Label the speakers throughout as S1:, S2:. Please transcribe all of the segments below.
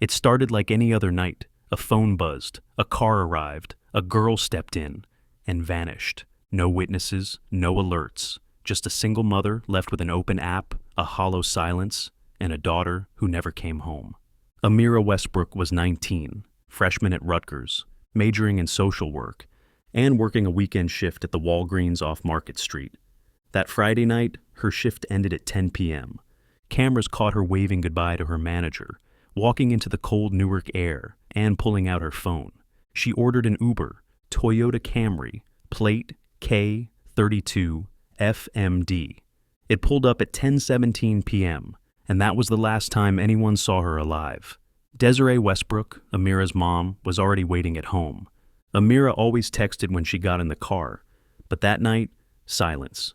S1: It started like any other night. A phone buzzed, a car arrived, a girl stepped in, and vanished. No witnesses, no alerts, just a single mother left with an open app, a hollow silence, and a daughter who never came home. Amira Westbrook was 19, freshman at Rutgers, majoring in social work, and working a weekend shift at the Walgreens off Market Street. That Friday night, her shift ended at 10 p.m. Cameras caught her waving goodbye to her manager, walking into the cold Newark air, and pulling out her phone. She ordered an Uber, Toyota Camry, plate K32FMD. It pulled up at 10:17 p.m., and that was the last time anyone saw her alive. Desiree Westbrook, Amira's mom, was already waiting at home. Amira always texted when she got in the car, but that night, silence.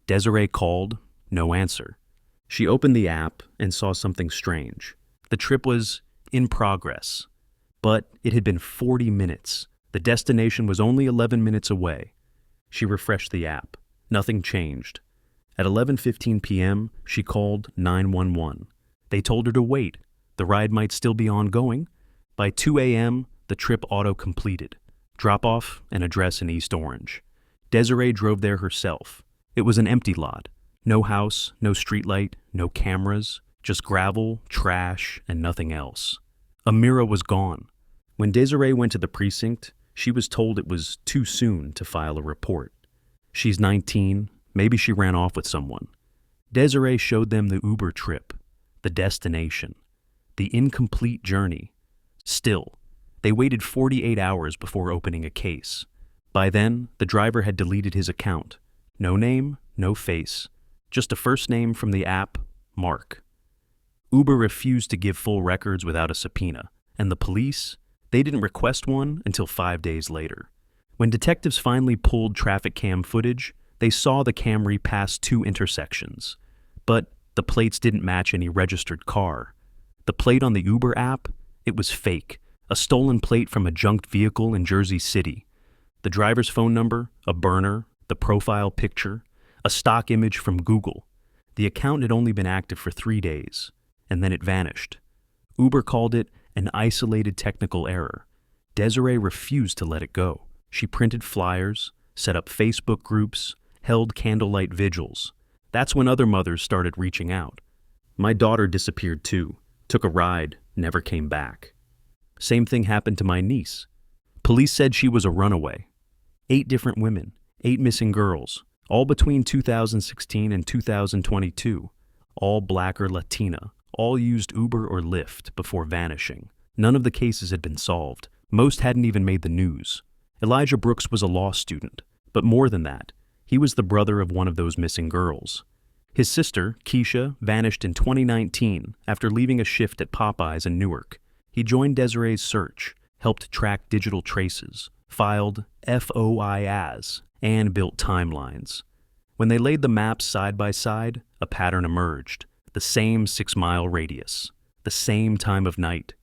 S1: Desiree called, no answer. She opened the app and saw something strange. The trip was in progress, but it had been 40 minutes. The destination was only 11 minutes away. She refreshed the app. Nothing changed. At 11:15 p.m., she called 911. They told her to wait. The ride might still be ongoing. By 2 a.m., the trip auto-completed. Drop-off and address in East Orange. Desiree drove there herself. It was an empty lot. No house, no streetlight, no cameras, just gravel, trash, and nothing else. Amira was gone. When Desiree went to the precinct, she was told it was too soon to file a report. She's 19, maybe she ran off with someone. Desiree showed them the Uber trip, the destination, the incomplete journey. Still, they waited 48 hours before opening a case. By then, the driver had deleted his account. No name, no face, just a first name from the app, Mark. Uber refused to give full records without a subpoena, and the police, they didn't request one until 5 days later. When detectives finally pulled traffic cam footage, they saw the Camry pass 2 intersections, but the plates didn't match any registered car. The plate on the Uber app, it was fake, a stolen plate from a junked vehicle in Jersey City. The driver's phone number, a burner, the profile picture, a stock image from Google. The account had only been active for 3 days, and then it vanished. Uber called it an isolated technical error. Desiree refused to let it go. She printed flyers, set up Facebook groups, held candlelight vigils. That's when other mothers started reaching out. My daughter disappeared too, took a ride, never came back. Same thing happened to my niece. Police said she was a runaway. 8 different women, 8 missing girls, all between 2016 and 2022, all Black or Latina, all used Uber or Lyft before vanishing. None of the cases had been solved. Most hadn't even made the news. Elijah Brooks was a law student, but more than that, he was the brother of one of those missing girls. His sister, Keisha, vanished in 2019 after leaving a shift at Popeyes in Newark. He joined Desiree's search, helped track digital traces, filed FOIAs, and built timelines. When they laid the maps side by side, a pattern emerged. The same 6-mile radius, the same time of night,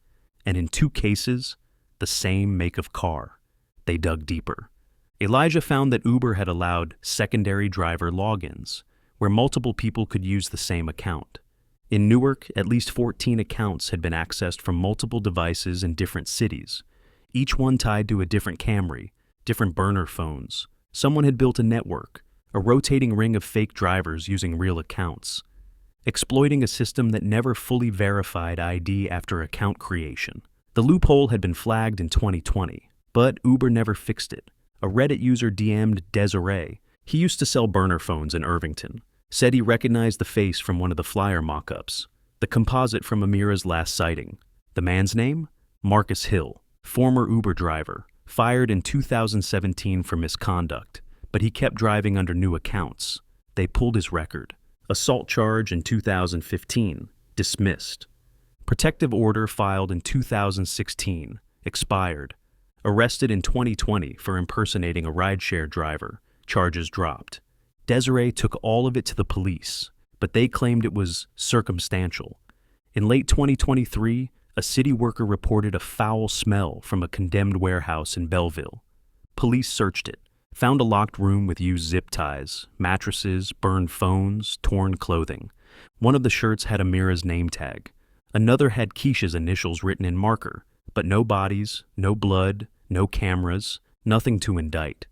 S1: and in 2 cases, the same make of car. They dug deeper. Elijah found that Uber had allowed secondary driver logins, where multiple people could use the same account. In Newark, at least 14 accounts had been accessed from multiple devices in different cities, each one tied to a different Camry, different burner phones. Someone had built a network, a rotating ring of fake drivers using real accounts, exploiting a system that never fully verified ID after account creation. The loophole had been flagged in 2020, but Uber never fixed it. A Reddit user DM'd Desiree. He used to sell burner phones in Irvington. Said he recognized the face from one of the flyer mock-ups, the composite from Amira's last sighting. The man's name? Marcus Hill, former Uber driver, fired in 2017 for misconduct, but he kept driving under new accounts. They pulled his record. Assault charge in 2015, dismissed. Protective order filed in 2016, expired. Arrested in 2020 for impersonating a rideshare driver, charges dropped. Desiree took all of it to the police, but they claimed it was circumstantial. In late 2023, a city worker reported a foul smell from a condemned warehouse in Belleville. Police searched it, found a locked room with used zip ties, mattresses, burned phones, torn clothing. One of the shirts had Amira's name tag. Another had Keisha's initials written in marker, but no bodies, no blood, no cameras, nothing to indict.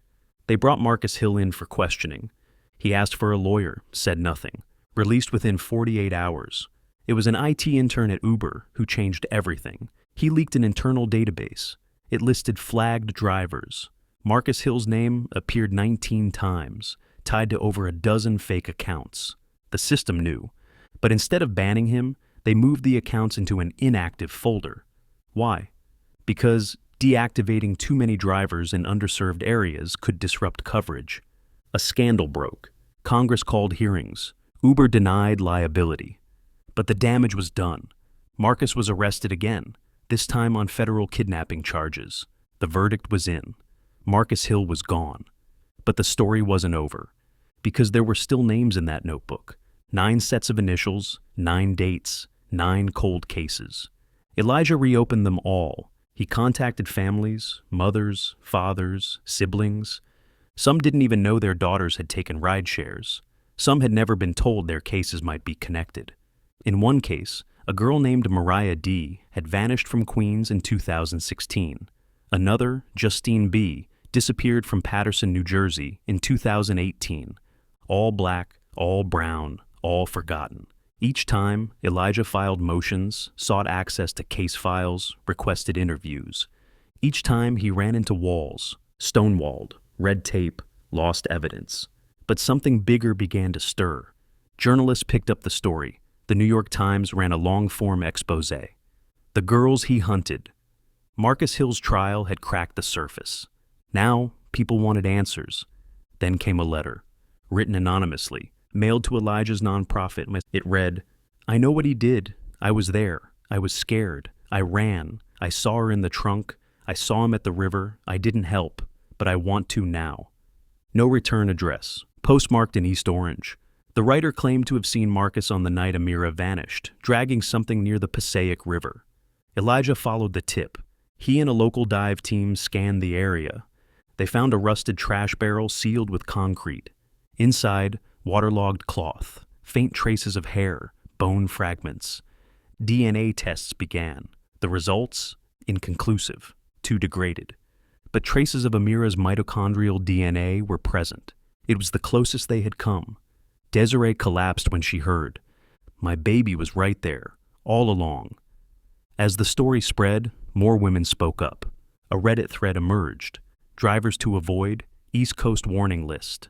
S1: They brought Marcus Hill in for questioning. He asked for a lawyer, said nothing. Released within 48 hours. It was an IT intern at Uber who changed everything. He leaked an internal database. It listed flagged drivers. Marcus Hill's name appeared 19 times, tied to over a dozen fake accounts. The system knew. But instead of banning him, they moved the accounts into an inactive folder. Why? Because deactivating too many drivers in underserved areas could disrupt coverage. A scandal broke. Congress called hearings. Uber denied liability. But the damage was done. Marcus was arrested again, this time on federal kidnapping charges. The verdict was in. Marcus Hill was gone. But the story wasn't over, because there were still names in that notebook. 9 sets of initials, 9 dates, 9 cold cases. Elijah reopened them all. He contacted families, mothers, fathers, siblings. Some didn't even know their daughters had taken rideshares. Some had never been told their cases might be connected. In one case, a girl named Mariah D. had vanished from Queens in 2016. Another, Justine B., disappeared from Paterson, New Jersey in 2018. All black, all brown, all forgotten. Each time, Elijah filed motions, sought access to case files, requested interviews. Each time he ran into walls, stonewalled, red tape, lost evidence. But something bigger began to stir. Journalists picked up the story. The New York Times ran a long-form expose. The girls he hunted. Marcus Hill's trial had cracked the surface. Now, people wanted answers. Then came a letter, written anonymously, mailed to Elijah's nonprofit. It read, "I know what he did. I was there. I was scared. I ran. I saw her in the trunk. I saw him at the river. I didn't help, but I want to now." No return address, postmarked in East Orange. The writer claimed to have seen Marcus on the night Amira vanished, dragging something near the Passaic River. Elijah followed the tip. He and a local dive team scanned the area. They found a rusted trash barrel sealed with concrete. Inside, waterlogged cloth, faint traces of hair, bone fragments. DNA tests began. The results? Inconclusive, too degraded. But traces of Amira's mitochondrial DNA were present. It was the closest they had come. Desiree collapsed when she heard, "My baby was right there, all along." As the story spread, more women spoke up. A Reddit thread emerged. Drivers to avoid, East Coast warning list.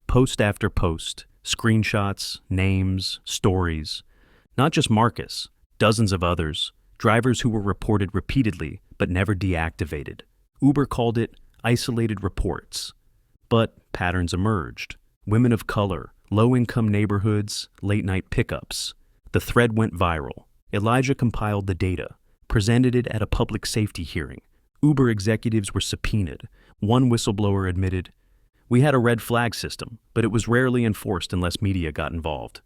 S1: Post after post, screenshots, names, stories. Not just Marcus, dozens of others, drivers who were reported repeatedly but never deactivated. Uber called it isolated reports. But patterns emerged. Women of color, low-income neighborhoods, late-night pickups. The thread went viral. Elijah compiled the data, presented it at a public safety hearing. Uber executives were subpoenaed. One whistleblower admitted, "We had a red flag system, but it was rarely enforced unless media got involved."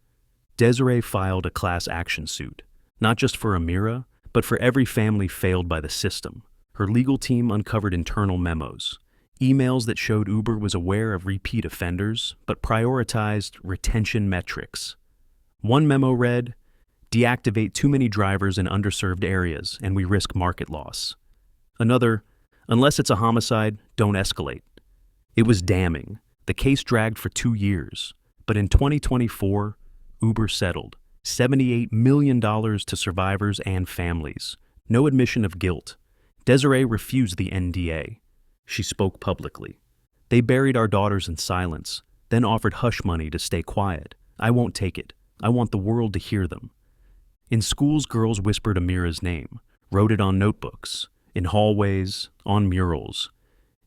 S1: Desiree filed a class action suit, not just for Amira, but for every family failed by the system. Her legal team uncovered internal memos, emails that showed Uber was aware of repeat offenders, but prioritized retention metrics. One memo read, "Deactivate too many drivers in underserved areas and we risk market loss." Another, "Unless it's a homicide, don't escalate." It was damning. The case dragged for 2 years. But in 2024, Uber settled. $78 million to survivors and families. No admission of guilt. Desiree refused the NDA. She spoke publicly. "They buried our daughters in silence, then offered hush money to stay quiet. I won't take it. I want the world to hear them." In schools, girls whispered Amira's name, wrote it on notebooks, in hallways, on murals.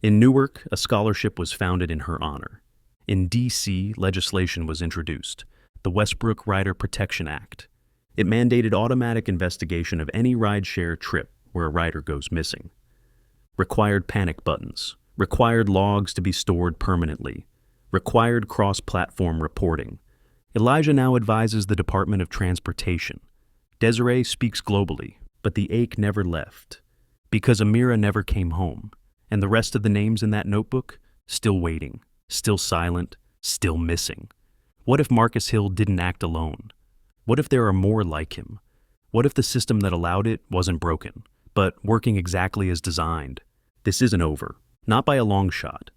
S1: In Newark, a scholarship was founded in her honor. In D.C., legislation was introduced, the Westbrook Rider Protection Act. It mandated automatic investigation of any rideshare trip where a rider goes missing. Required panic buttons, required logs to be stored permanently, required cross-platform reporting. Elijah now advises the Department of Transportation. Desiree speaks globally, but the ache never left, because Amira never came home, and the rest of the names in that notebook, still waiting, still silent, still missing. What if Marcus Hill didn't act alone? What if there are more like him? What if the system that allowed it wasn't broken, but working exactly as designed? This isn't over. Not by a long shot.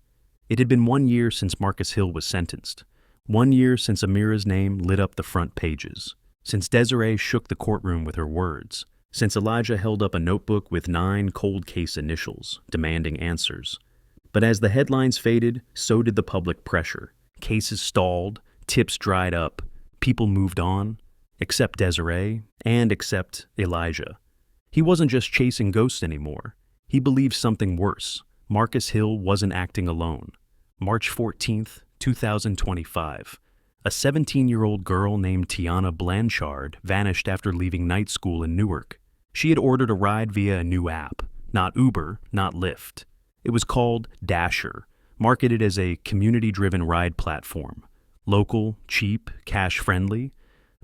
S1: It had been 1 year since Marcus Hill was sentenced. 1 year since Amira's name lit up the front pages. Since Desiree shook the courtroom with her words. Since Elijah held up a notebook with 9 cold case initials, demanding answers. But as the headlines faded, so did the public pressure. Cases stalled, tips dried up, people moved on, except Desiree, and except Elijah. He wasn't just chasing ghosts anymore. He believed something worse. Marcus Hill wasn't acting alone. March 14th, 2025. A 17-year-old girl named Tiana Blanchard vanished after leaving night school in Newark. She had ordered a ride via a new app. Not Uber, not Lyft. It was called Dasher, marketed as a community-driven ride platform. Local, cheap, cash-friendly.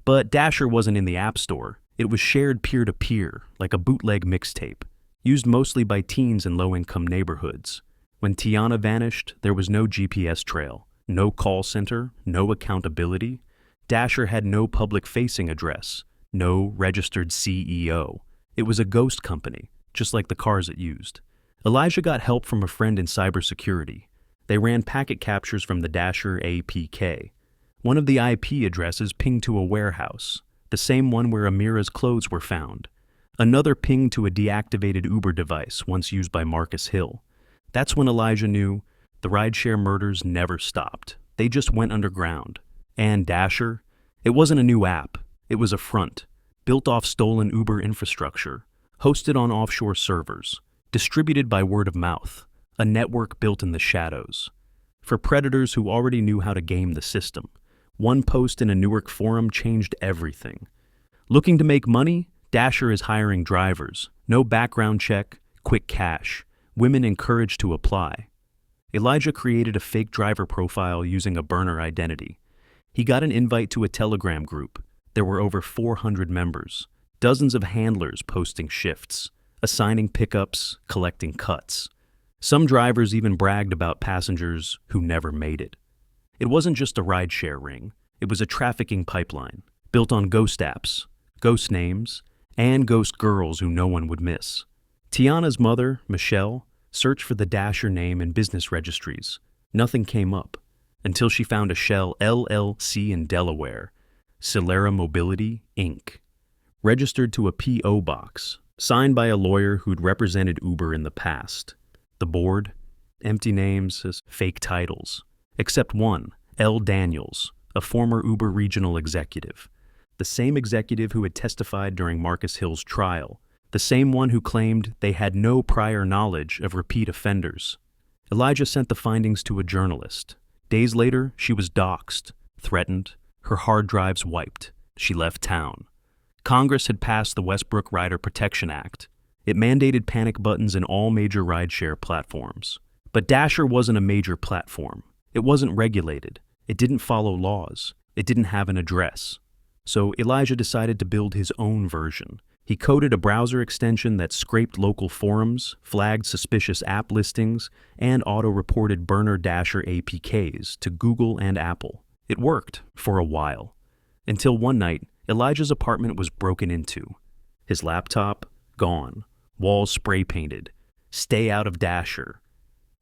S1: But Dasher wasn't in the App Store. It was shared peer-to-peer, like a bootleg mixtape, used mostly by teens in low-income neighborhoods. When Tiana vanished, there was no GPS trail, no call center, no accountability. Dasher had no public-facing address, no registered CEO. It was a ghost company, just like the cars it used. Elijah got help from a friend in cybersecurity. They ran packet captures from the Dasher APK. One of the IP addresses pinged to a warehouse, the same one where Amira's clothes were found. Another pinged to a deactivated Uber device once used by Marcus Hill. That's when Elijah knew the rideshare murders never stopped. They just went underground. And Dasher? It wasn't a new app. It was a front, built off stolen Uber infrastructure, hosted on offshore servers, distributed by word of mouth, a network built in the shadows. For predators who already knew how to game the system, one post in a Newark forum changed everything. Looking to make money? Dasher is hiring drivers. No background check, quick cash. Women encouraged to apply. Elijah created a fake driver profile using a burner identity. He got an invite to a Telegram group. There were over 400 members, dozens of handlers posting shifts, assigning pickups, collecting cuts. Some drivers even bragged about passengers who never made it. It wasn't just a rideshare ring. It was a trafficking pipeline, built on ghost apps, ghost names, and ghost girls who no one would miss. Tiana's mother, Michelle, searched for the Dasher name in business registries. Nothing came up, until she found a Shell LLC in Delaware, Celera Mobility, Inc., registered to a P.O. box, signed by a lawyer who'd represented Uber in the past. The board? Empty names as fake titles. Except one, L. Daniels, a former Uber regional executive. The same executive who had testified during Marcus Hill's trial. The same one who claimed they had no prior knowledge of repeat offenders. Elijah sent the findings to a journalist. Days later, she was doxxed, threatened, her hard drives wiped. She left town. Congress had passed the Westbrook Rider Protection Act. It mandated panic buttons in all major rideshare platforms. But Dasher wasn't a major platform. It wasn't regulated. It didn't follow laws. It didn't have an address. So Elijah decided to build his own version. He coded a browser extension that scraped local forums, flagged suspicious app listings, and auto-reported burner Dasher APKs to Google and Apple. It worked for a while. Until one night, Elijah's apartment was broken into. His laptop, gone. Walls spray-painted. Stay out of Dasher.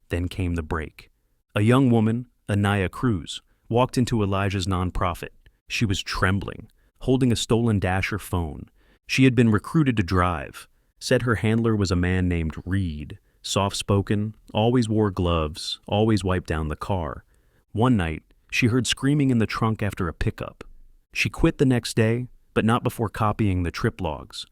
S1: Then came the break. A young woman, Anaya Cruz, walked into Elijah's nonprofit. She was trembling, holding a stolen Dasher phone. She had been recruited to drive. Said her handler was a man named Reed, soft-spoken, always wore gloves, always wiped down the car. One night, she heard screaming in the trunk after a pickup. She quit the next day, but not before copying the trip logs.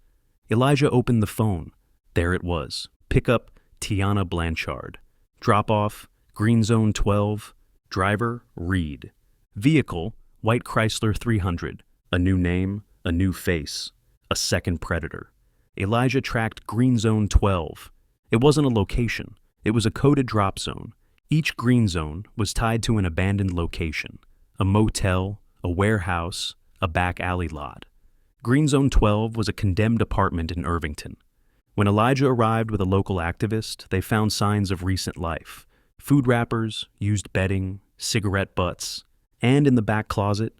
S1: Elijah opened the phone. There it was. Pickup, Tiana Blanchard. Drop-off, Green Zone 12. Driver, Reed. Vehicle, White Chrysler 300. A new name, a new face. A second predator. Elijah tracked Green Zone 12. It wasn't a location. It was a coded drop zone. Each green zone was tied to an abandoned location. A motel, a warehouse, a back alley lot. Green Zone 12 was a condemned apartment in Irvington. When Elijah arrived with a local activist, they found signs of recent life. Food wrappers, used bedding, cigarette butts, and in the back closet,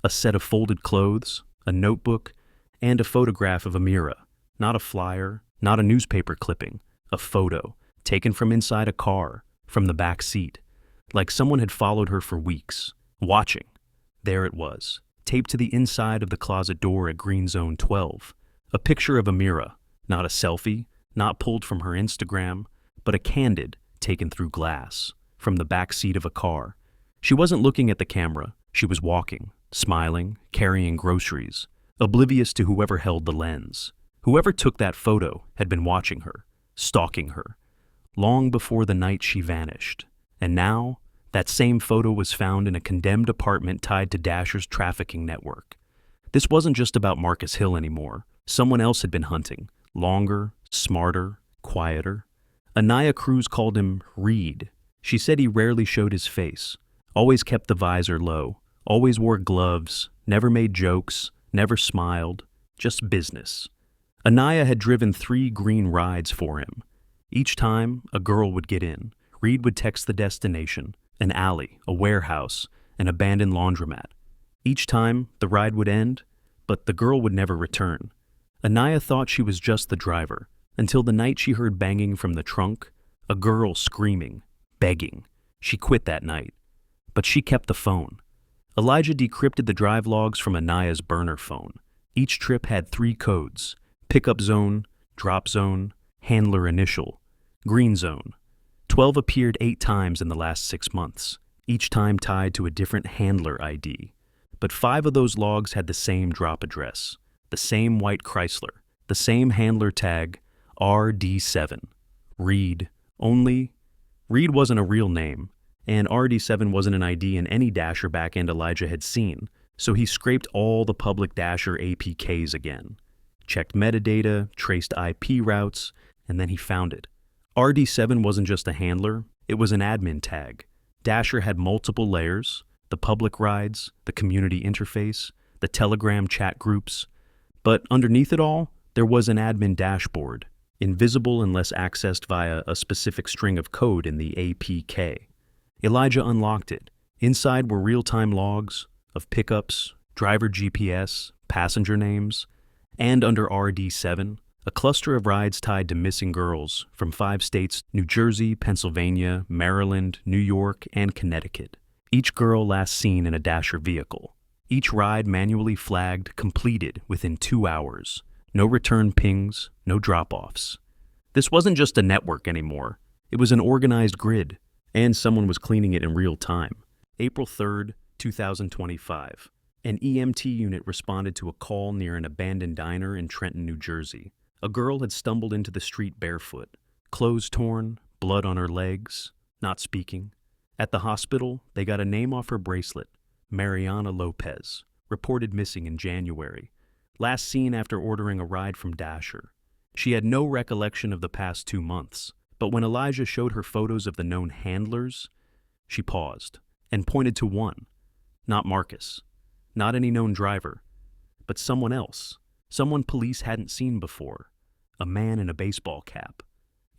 S1: a set of folded clothes, a notebook, and a photograph of Amira. Not a flyer, not a newspaper clipping, a photo, taken from inside a car, from the back seat. Like someone had followed her for weeks, watching. There it was, taped to the inside of the closet door at Green Zone 12. A picture of Amira, not a selfie, not pulled from her Instagram, but a candid, taken through glass, from the back seat of a car. She wasn't looking at the camera, she was walking, smiling, carrying groceries, oblivious to whoever held the lens. Whoever took that photo had been watching her, stalking her, long before the night she vanished. And now, that same photo was found in a condemned apartment tied to Dasher's trafficking network. This wasn't just about Marcus Hill anymore. Someone else had been hunting, longer, smarter, quieter. Anaya Cruz called him Reed. She said he rarely showed his face, always kept the visor low, always wore gloves, never made jokes, never smiled, just business. Anaya had driven 3 green rides for him. Each time, a girl would get in. Reed would text the destination, an alley, a warehouse, an abandoned laundromat. Each time, the ride would end, but the girl would never return. Anaya thought she was just the driver, until the night she heard banging from the trunk, a girl screaming, begging. She quit that night. But she kept the phone. Elijah decrypted the drive logs from Anaya's burner phone. Each trip had 3 codes: pickup zone, drop zone, handler initial, green zone. 12 appeared 8 times in the last 6 months, each time tied to a different handler ID. But 5 of those logs had the same drop address, the same white Chrysler, the same handler tag, RD7. Reed. Only Reed wasn't a real name, and RD7 wasn't an ID in any Dasher backend Elijah had seen, so he scraped all the public Dasher APKs again. Checked metadata, traced IP routes, and then he found it. RD7 wasn't just a handler, it was an admin tag. Dasher had multiple layers: the public rides, the community interface, the Telegram chat groups. But underneath it all, there was an admin dashboard, invisible unless accessed via a specific string of code in the APK. Elijah unlocked it. Inside were real-time logs of pickups, driver GPS, passenger names, and under RD7, a cluster of rides tied to missing girls from 5 states: New Jersey, Pennsylvania, Maryland, New York, and Connecticut. Each girl last seen in a Dasher vehicle. Each ride manually flagged completed within 2 hours. No return pings, no drop-offs. This wasn't just a network anymore. It was an organized grid, and someone was cleaning it in real time. April 3rd, 2025. An EMT unit responded to a call near an abandoned diner in Trenton, New Jersey. A girl had stumbled into the street barefoot, clothes torn, blood on her legs, not speaking. At the hospital, they got a name off her bracelet: Mariana Lopez, reported missing in January. Last seen after ordering a ride from Dasher. She had no recollection of the past 2 months, but when Elijah showed her photos of the known handlers, she paused and pointed to one. Not Marcus, not any known driver, but someone else, someone police hadn't seen before. A man in a baseball cap.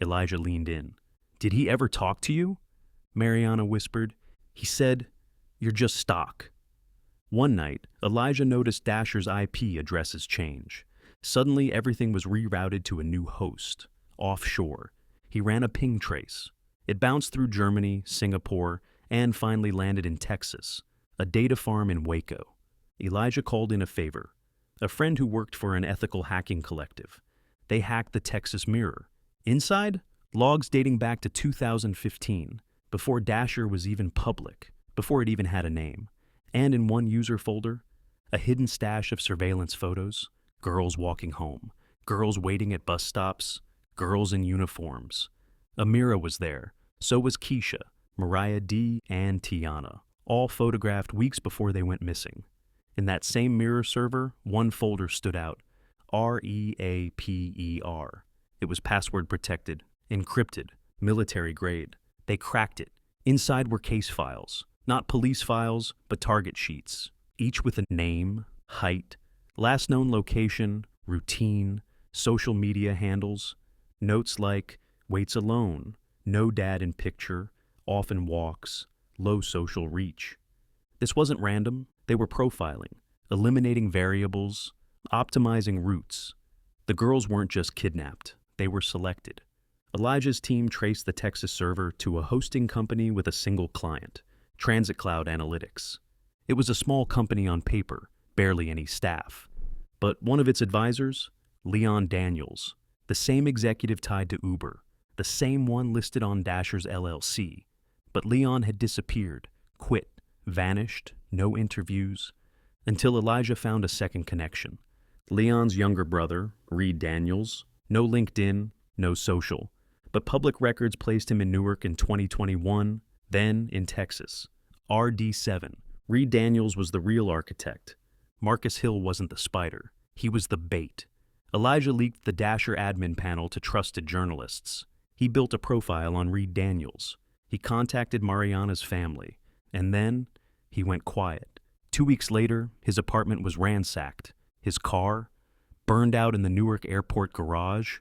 S1: Elijah leaned in. "Did he ever talk to you?" Mariana whispered. "He said, 'You're just stock.'" One night, Elijah noticed Dasher's IP addresses change. Suddenly, everything was rerouted to a new host, offshore. He ran a ping trace. It bounced through Germany, Singapore, and finally landed in Texas, a data farm in Waco. Elijah called in a favor. A friend who worked for an ethical hacking collective. They hacked the Texas Mirror. Inside, logs dating back to 2015, before Dasher was even public, before it even had a name. And in one user folder, a hidden stash of surveillance photos, girls walking home, girls waiting at bus stops, girls in uniforms. Amira was there, so was Keisha, Mariah D., and Tiana, all photographed weeks before they went missing. In that same mirror server, one folder stood out: REAPER. It was password protected, encrypted, military grade. They cracked it. Inside were case files. Not police files, but target sheets, each with a name, height, last known location, routine, social media handles, notes like waits alone, no dad in picture, often walks, low social reach. This wasn't random. They were profiling, eliminating variables, Optimizing routes. The girls weren't just kidnapped, they were selected. Elijah's team traced the Texas server to a hosting company with a single client, Transit Cloud Analytics. It was a small company on paper, barely any staff. But one of its advisors, Leon Daniels, the same executive tied to Uber, the same one listed on Dasher's LLC. But Leon had disappeared, quit, vanished, no interviews, until Elijah found a second connection. Leon's younger brother, Reed Daniels, no LinkedIn, no social, but public records placed him in Newark in 2021, then in Texas. RD7. Reed Daniels was the real architect. Marcus Hill wasn't the spider. He was the bait. Elijah leaked the Dasher admin panel to trusted journalists. He built a profile on Reed Daniels. He contacted Mariana's family. And then he went quiet. 2 weeks later, his apartment was ransacked. His car burned out in the Newark airport garage.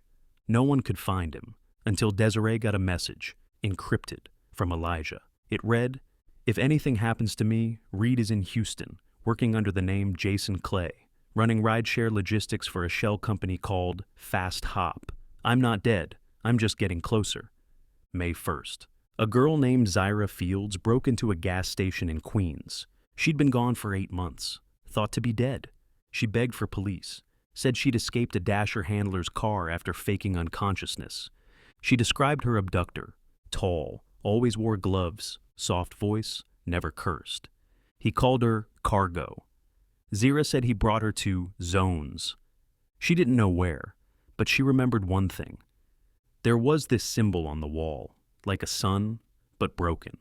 S1: No one could find him until Desiree got a message, encrypted, from Elijah. It read, "If anything happens to me, Reed is in Houston, working under the name Jason Clay, running rideshare logistics for a shell company called Fast Hop. I'm not dead. I'm just getting closer." May 1st. A girl named Zyra Fields broke into a gas station in Queens. She'd been gone for 8 months, thought to be dead. She begged for police, said she'd escaped a Dasher handler's car after faking unconsciousness. She described her abductor, tall, always wore gloves, soft voice, never cursed. He called her Cargo. Zira said he brought her to Zones. She didn't know where, but she remembered one thing. There was this symbol on the wall, like a sun, but broken.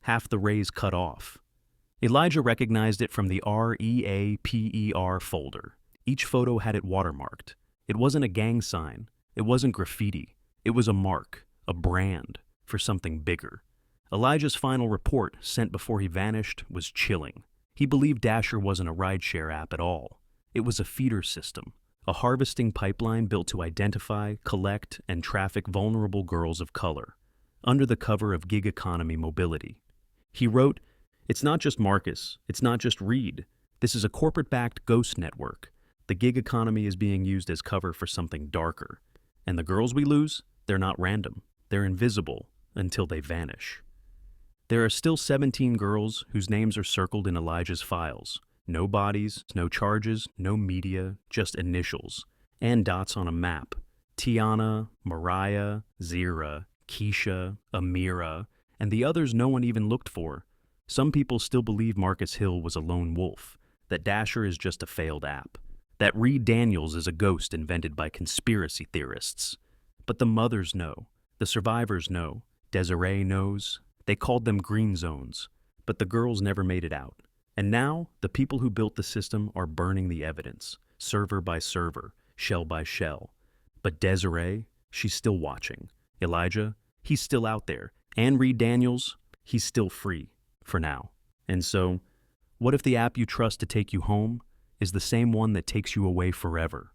S1: Half the rays cut off. Elijah recognized it from the REAPER folder. Each photo had it watermarked. It wasn't a gang sign. It wasn't graffiti. It was a mark, a brand, for something bigger. Elijah's final report, sent before he vanished, was chilling. He believed Dasher wasn't a rideshare app at all. It was a feeder system, a harvesting pipeline built to identify, collect, and traffic vulnerable girls of color, under the cover of gig economy mobility. He wrote, "It's not just Marcus, it's not just Reed. This is a corporate-backed ghost network. The gig economy is being used as cover for something darker. And the girls we lose, they're not random. They're invisible until they vanish." There are still 17 girls whose names are circled in Elijah's files. No bodies, no charges, no media, just initials, and dots on a map. Tiana, Mariah, Zira, Keisha, Amira, and the others no one even looked for. Some people still believe Marcus Hill was a lone wolf, that Dasher is just a failed app, that Reed Daniels is a ghost invented by conspiracy theorists. But the mothers know, the survivors know, Desiree knows. They called them green zones, but the girls never made it out. And now, the people who built the system are burning the evidence, server by server, shell by shell. But Desiree, she's still watching. Elijah, he's still out there. And Reed Daniels, he's still free, for now. And so, what if the app you trust to take you home is the same one that takes you away forever?